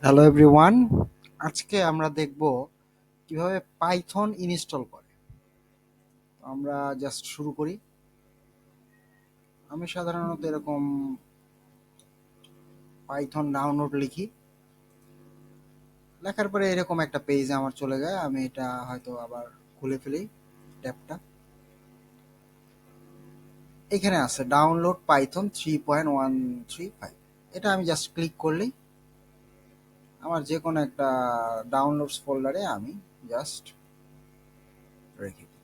Hello everyone, আজকে আমরা দেখব কিভাবে পাইথন ইনস্টল করে। তো আমরা জাস্ট শুরু করি। আমি সাধারণত এরকম পাইথন ডাউনলোড লিখি, লেখার পরে এরকম একটা পেজে আমার চলে যায়। আমি এটা হয়তো আবার খুলে ফেলি ট্যাবটা। এখানে আছে ডাউনলোড পাইথন 3.135। এটা আমি জাস্ট ক্লিক করলেই আমার যে কোনো একটা ডাউনলোডস ফোল্ডারে আমি জাস্ট রেখে দিই।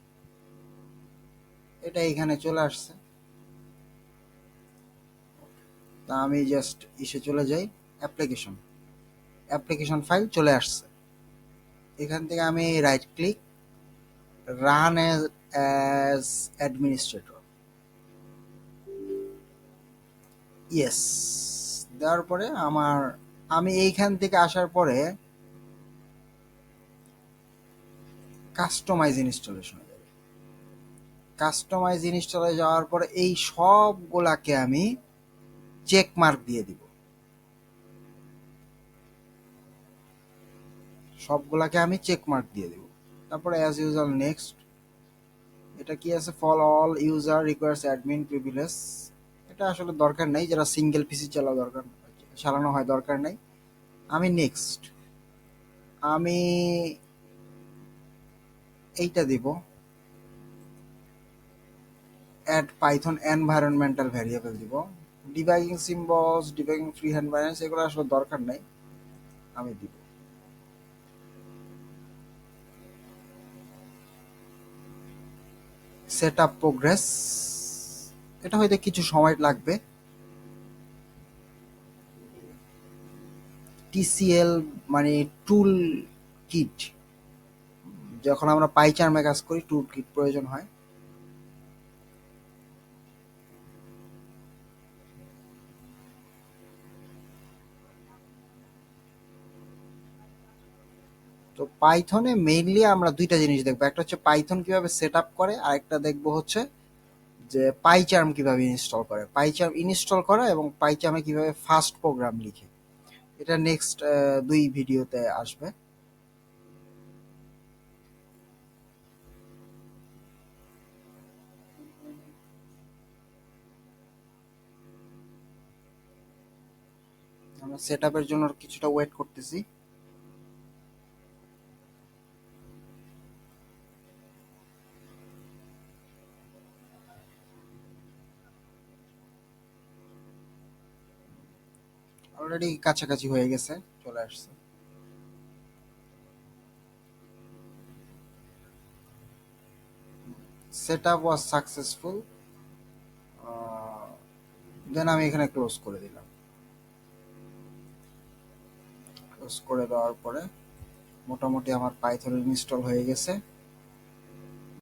এটা এখানে চলে আসছে। তা আমি জাস্ট চলে যাই অ্যাপ্লিকেশন। অ্যাপ্লিকেশন ফাইল চলে আসছে। এখান থেকে আমি right click, run as administrator, yes দেওয়ার পরে আমি এইখান থেকে আসার পরে কাস্টমাইজ ইনস্টলেশনে যাবে। কাস্টমাইজ ইনস্টলে যাওয়ার পরে এই সবগুলাকে আমি চেক মার্ক দিয়ে দিব। সবগুলাকে আমি চেক মার্ক দিয়ে দিব। তারপরে অ্যাজ ইউজুয়াল নেক্সট। এটা কি আছে, for all user requires admin privilege. এটা আসলে দরকার নাই, যারা সিঙ্গেল পিসি চালানো হয় দরকার নাই। আমি নেক্সট, আমি এইটা দিব, অ্যাড পাইথন এনভায়রনমেন্টাল ভ্যারিয়েবল দিব। Debugging symbols, debugging free hand balance এগুলো আসলে দরকার নাই, আমি দিব। সেট আপ প্রোগ্রেস, এটা হয়তো কিছু সময় লাগবে। টিসিএল মানে টুল কিট, যখন আমরা পাইচার্মে কাজ করি টুল কিট প্রয়োজন হয়। তো পাইথনে মেইনলি আমরা দুইটা জিনিস দেখবো, একটা হচ্ছে পাইথন কিভাবে সেট আপ করে, আর একটা দেখবো হচ্ছে যে পাইচার্ম কিভাবে ইনস্টল করে, পাইচার্ম ইনস্টল করা এবং পাইচার্মে কিভাবে ফাস্ট প্রোগ্রাম লিখে। এটা নেক্সট দুই ভিডিওতে আসবে। আমরা সেট আপের জন্য কিছুটা ওয়েট করতেছি। অলরেডি কাছাকাছি হয়ে গেছে, চলে আসছে। সেট আপ ওয়াজ সাকসেসফুল, দেন আমি এখানে ক্লোজ করে দিলাম। ক্লোজ করে দেওয়ার পরে মোটামুটি আমার পাইথন ইনস্টল হয়ে গেছে।